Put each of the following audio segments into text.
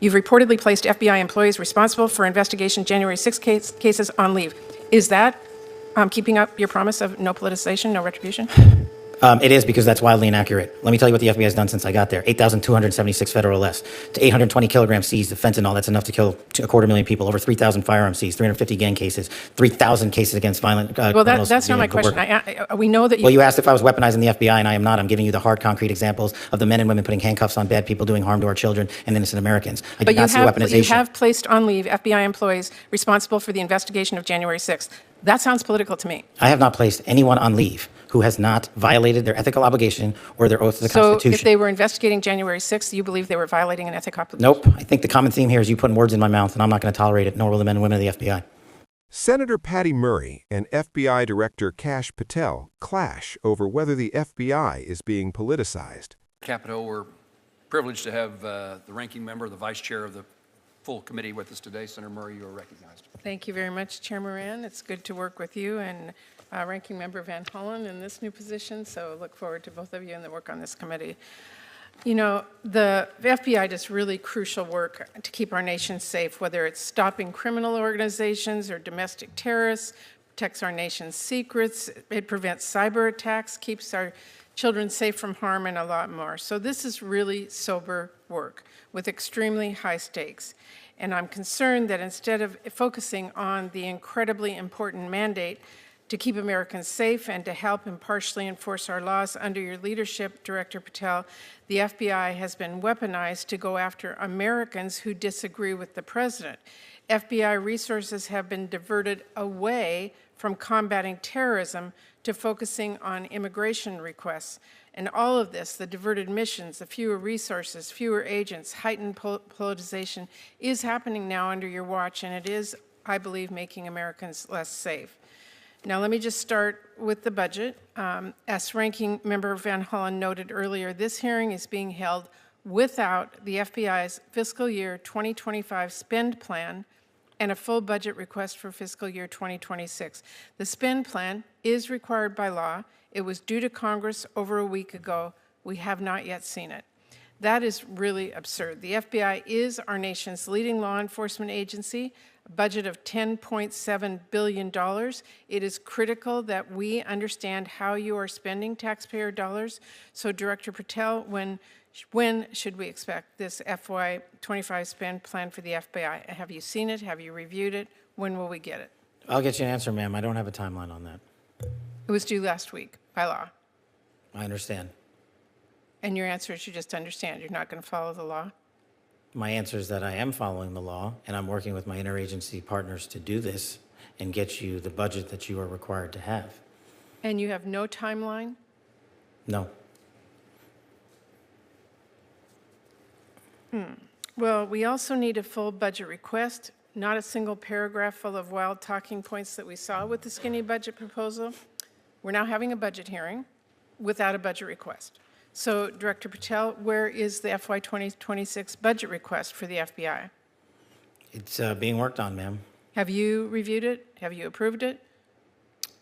You've reportedly placed FBI employees responsible for investigation January 6 cases on leave. Is that keeping up your promise of no politicization, no retribution? It is, because that's wildly inaccurate. Let me tell you what the FBI has done since I got there. 8,276 federal arrests to 820 kilograms seized of fentanyl. That's enough to kill a 250,000 people. Over 3,000 firearms seized, 350 gang cases, 3,000 cases against violent Well, criminals. that's not my question. We know that you... Well, you asked if I was weaponizing the FBI, and I am not. I'm giving you the hard, concrete examples of the men and women putting handcuffs on bad people, doing harm to our children and innocent Americans. I do not see weaponization. You have placed on leave FBI employees responsible for the investigation of January 6th. That sounds political to me. I have not placed anyone on leave who has not violated their ethical obligation or their oath to the Constitution. So if they were investigating January 6th, you believe they were violating an ethical obligation? Nope. I think the common theme here is you putting words in my mouth, and I'm not going to tolerate it, nor will the men and women of the FBI. Senator Patty Murray and FBI Director Kash Patel clash over whether the FBI is being politicized. Capitol, we're privileged to have the ranking member, the vice chair of the full committee with us today. Senator Murray, you are recognized. Thank you very much, Chair Moran. It's good to work with you and Ranking Member Van Hollen in this new position, so look forward to both of you and the work on this committee. You know, the FBI does really crucial work to keep our nation safe, whether it's stopping criminal organizations or domestic terrorists, protects our nation's secrets, it prevents cyber attacks, keeps our children safe from harm, and a lot more. So this is really sober work with extremely high stakes. And I'm concerned that instead of focusing on the incredibly important mandate to keep Americans safe and to help impartially enforce our laws under your leadership, Director Patel, the FBI has been weaponized to go after Americans who disagree with the president. FBI resources have been diverted away from combating terrorism to focusing on immigration requests. And all of this, the diverted missions, the fewer resources, fewer agents, heightened politicization, is happening now under your watch, and it is, I believe, making Americans less safe. Now, let me just start with the budget. As Ranking Member Van Hollen noted earlier, this hearing is being held without the FBI's fiscal year 2025 spend plan and a full budget request for fiscal year 2026. The spend plan is required by law. It was due to Congress over a week ago. We have not yet seen it. That is really absurd. The FBI is our nation's leading law enforcement agency, a budget of $10.7 billion. It is critical that we understand how you are spending taxpayer dollars. So, Director Patel, when should we expect this FY25 spend plan for the FBI? Have you seen it? Have you reviewed it? When will we get it? I'll get you an answer, ma'am. I don't have a timeline on that. It was due last week by law. I understand. And your answer is you just understand. You're not going to follow the law? My answer is that I am following the law, and I'm working with my interagency partners to do this and get you the budget that you are required to have. And you have no timeline? No. Well, we also need a full budget request, not a single paragraph full of wild talking points that we saw with the skinny budget proposal. We're now having a budget hearing without a budget request. So, Director Patel, where is the FY 2026 budget request for the FBI? It's being worked on, ma'am. Have you reviewed it? Have you approved it?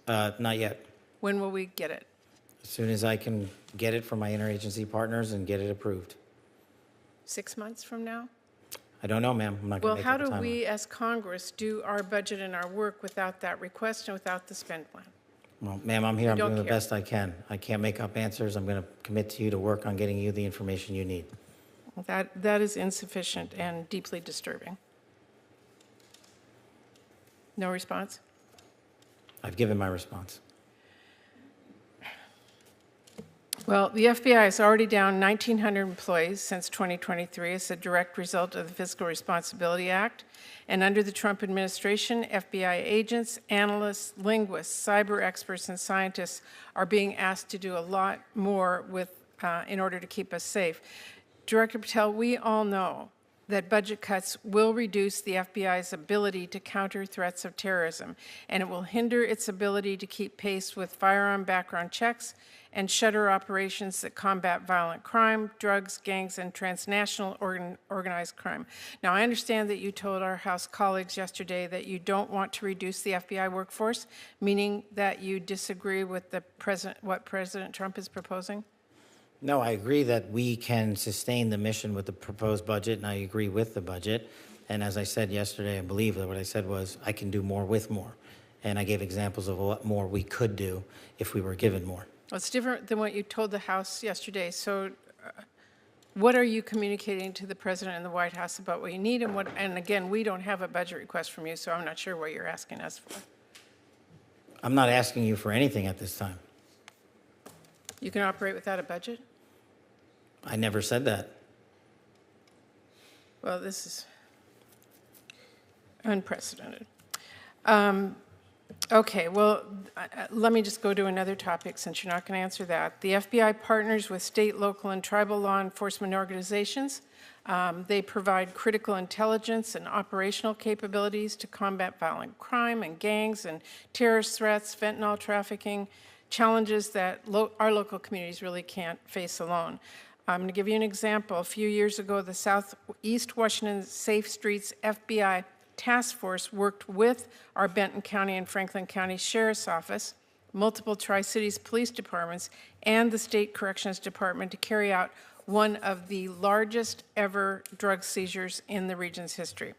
Not yet. When will we get it? As soon as I can get it from my interagency partners and get it approved. 6 months from now? I don't know, ma'am. I'm not going to make up a timeline. Well, how do we as Congress do our budget and our work without that request and without the spend plan? Well, ma'am, I'm here. I'm doing the best I can. I can't make up answers. I'm going to commit to you to work on getting you the information you need. That is insufficient and deeply disturbing. No response? I've given my response. Well, the FBI is already down 1,900 employees since 2023 as a direct result of the Fiscal Responsibility Act. And under the Trump administration, FBI agents, analysts, linguists, cyber experts, and scientists are being asked to do a lot more in order to keep us safe. Director Patel, we all know that budget cuts will reduce the FBI's ability to counter threats of terrorism, and it will hinder its ability to keep pace with firearm background checks and shutter operations that combat violent crime, drugs, gangs, and transnational organized crime. Now, I understand that you told our House colleagues yesterday that you don't want to reduce the FBI workforce, meaning that you disagree with what President Trump is proposing? No, I agree that we can sustain the mission with the proposed budget, and I agree with the budget. And as I said yesterday, I believe that what I said was I can do more with more. And I gave examples of what more we could do if we were given more. Well, it's different than what you told the House yesterday. So what are you communicating to the President and the White House about what you need and what, and again, we don't have a budget request from you, so I'm not sure what you're asking us for. I'm not asking you for anything at this time. You can operate without a budget? I never said that. Well, this is unprecedented. Okay, well, let me just go to another topic since you're not going to answer that. The FBI partners with state, local, and tribal law enforcement organizations. They provide critical intelligence and operational capabilities to combat violent crime and gangs and terrorist threats, fentanyl trafficking, challenges that our local communities really can't face alone. I'm going to give you an example. A few years ago, the Southeast Washington Safe Streets FBI Task Force worked with our Benton County and Franklin County Sheriff's Office, multiple Tri-Cities Police Departments, and the State Corrections Department to carry out one of the largest ever drug seizures in the region's history.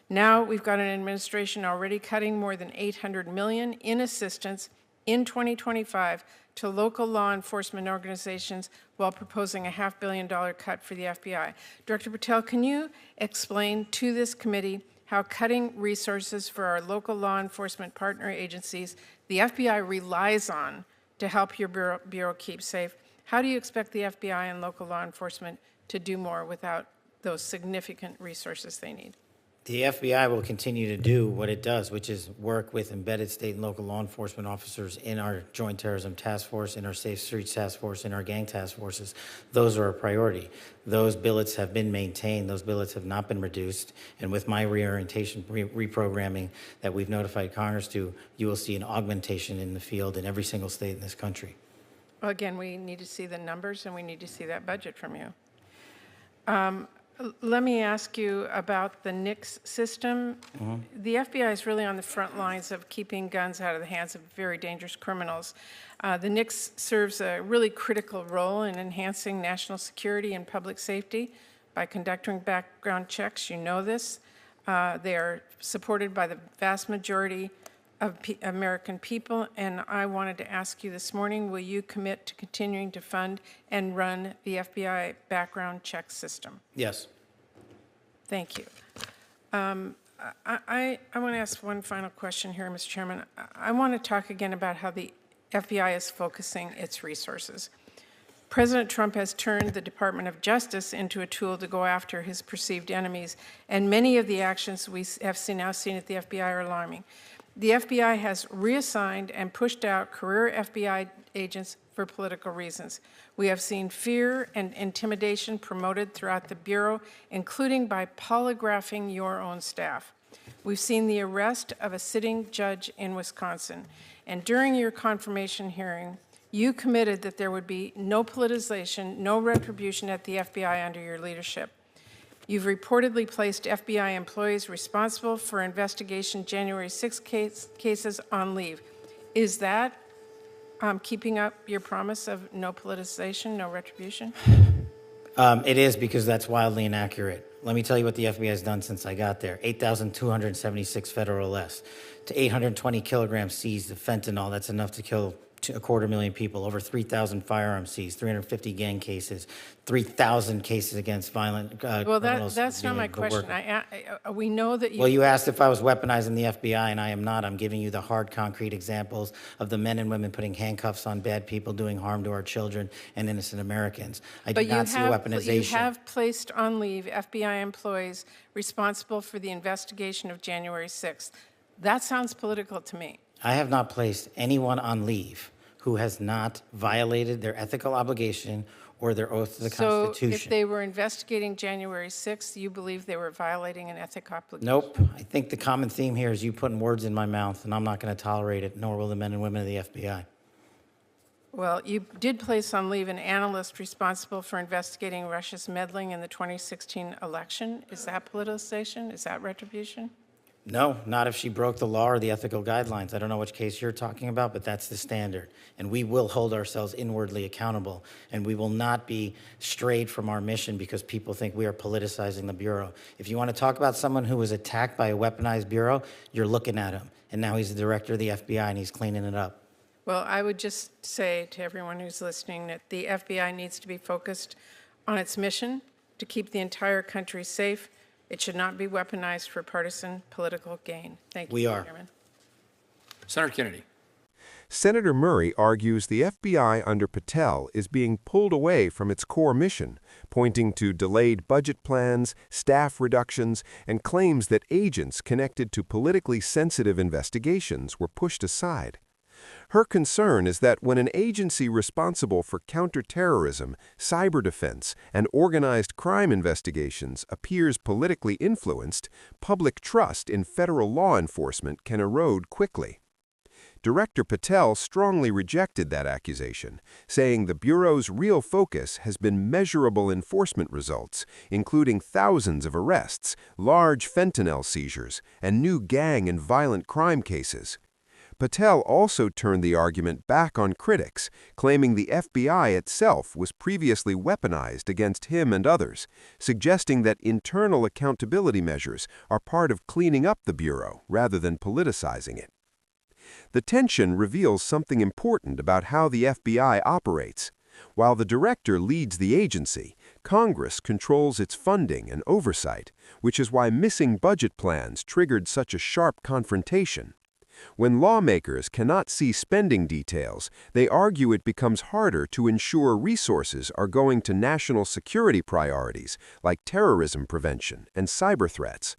Now we've got an administration already cutting more than $800 million in assistance in 2025 to local law enforcement organizations while proposing a $500 million cut for the FBI. Director Patel, can you explain to this committee how cutting resources for our local law enforcement partner agencies the FBI relies on to help your bureau keep safe? How do you expect the FBI and local law enforcement to do more without those significant resources they need? The FBI will continue to do what it does, which is work with embedded state and local law enforcement officers in our Joint Terrorism Task Force, in our Safe Streets Task Force, in our gang task forces. Those are a priority. Those billets have been maintained. Those billets have not been reduced. And with my reorientation, reprogramming that we've notified Congress to, you will see an augmentation in the field in every single state in this country. Well, again, we need to see the numbers and we need to see that budget from you. Let me ask you about the NICS system. The FBI is really on the front lines of keeping guns out of the hands of very dangerous criminals. The NICS serves a really critical role in enhancing national security and public safety by conducting background checks. You know this. They are supported by the vast majority of American people, and I wanted to ask you this morning, will you commit to continuing to fund and run the FBI background check system? Yes. Thank you. I want to ask one final question here, Mr. Chairman. I want to talk again about how the FBI is focusing its resources. President Trump has turned the Department of Justice into a tool to go after his perceived enemies, and many of the actions we have now seen at the FBI are alarming. The FBI has reassigned and pushed out career FBI agents for political reasons. We have seen fear and intimidation promoted throughout the Bureau, including by polygraphing your own staff. We've seen the arrest of a sitting judge in Wisconsin. And during your confirmation hearing, you committed that there would be no politicization, no retribution at the FBI under your leadership. You've reportedly placed FBI employees responsible for investigation January 6 cases on leave. Is that keeping up your promise of no politicization, no retribution? It is, because that's wildly inaccurate. Let me tell you what the FBI has done since I got there. 8,276 federal arrests, to 820 kilograms seized of fentanyl. That's enough to kill 250,000 people, over 3,000 firearms seized, 350 gang cases, 3,000 cases against violent Well, criminals. that's not my question. We know that you... Well, you asked if I was weaponizing the FBI, and I am not. I'm giving you the hard, concrete examples of the men and women putting handcuffs on bad people, doing harm to our children and innocent Americans. I do not see weaponization. You have placed on leave FBI employees responsible for the investigation of January 6th. That sounds political to me. I have not placed anyone on leave who has not violated their ethical obligation or their oath to the Constitution. So if they were investigating January 6th, you believe they were violating an ethical obligation? Nope. I think the common theme here is you putting words in my mouth, and I'm not going to tolerate it, nor will the men and women of the FBI. Well, you did place on leave an analyst responsible for investigating Russia's meddling in the 2016 election. Is that politicization? Is that retribution? No, not if she broke the law or the ethical guidelines. I don't know which case you're talking about, but that's the standard. And we will hold ourselves inwardly accountable, and we will not be strayed from our mission because people think we are politicizing the Bureau. If you want to talk about someone who was attacked by a weaponized Bureau, you're looking at him. And now he's the director of the FBI, and he's cleaning it up. Well, I would just say to everyone who's listening that the FBI needs to be focused on its mission to keep the entire country safe. It should not be weaponized for partisan political gain. Thank you, We are. Chairman. Senator Kennedy. Senator Murray argues the FBI under Patel is being pulled away from its core mission, pointing to delayed budget plans, staff reductions, and claims that agents connected to politically sensitive investigations were pushed aside. Her concern is that when an agency responsible for counterterrorism, cyber defense, and organized crime investigations appears politically influenced, public trust in federal law enforcement can erode quickly. Director Patel strongly rejected that accusation, saying the Bureau's real focus has been measurable enforcement results, including thousands of arrests, large fentanyl seizures, and new gang and violent crime cases. Patel also turned the argument back on critics, claiming the FBI itself was previously weaponized against him and others, suggesting that internal accountability measures are part of cleaning up the Bureau rather than politicizing it. The tension reveals something important about how the FBI operates. While the director leads the agency, Congress controls its funding and oversight, which is why missing budget plans triggered such a sharp confrontation. When lawmakers cannot see spending details, they argue it becomes harder to ensure resources are going to national security priorities like terrorism prevention and cyber threats.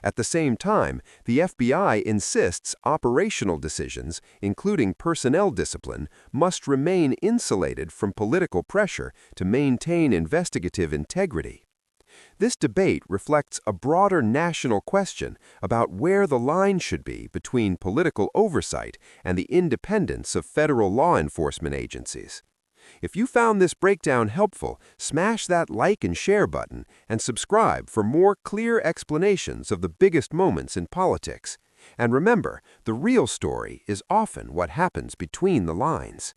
At the same time, the FBI insists operational decisions, including personnel discipline, must remain insulated from political pressure to maintain investigative integrity. This debate reflects a broader national question about where the line should be between political oversight and the independence of federal law enforcement agencies. If you found this breakdown helpful, smash that like and share button and subscribe for more clear explanations of the biggest moments in politics. And remember, the real story is often what happens between the lines.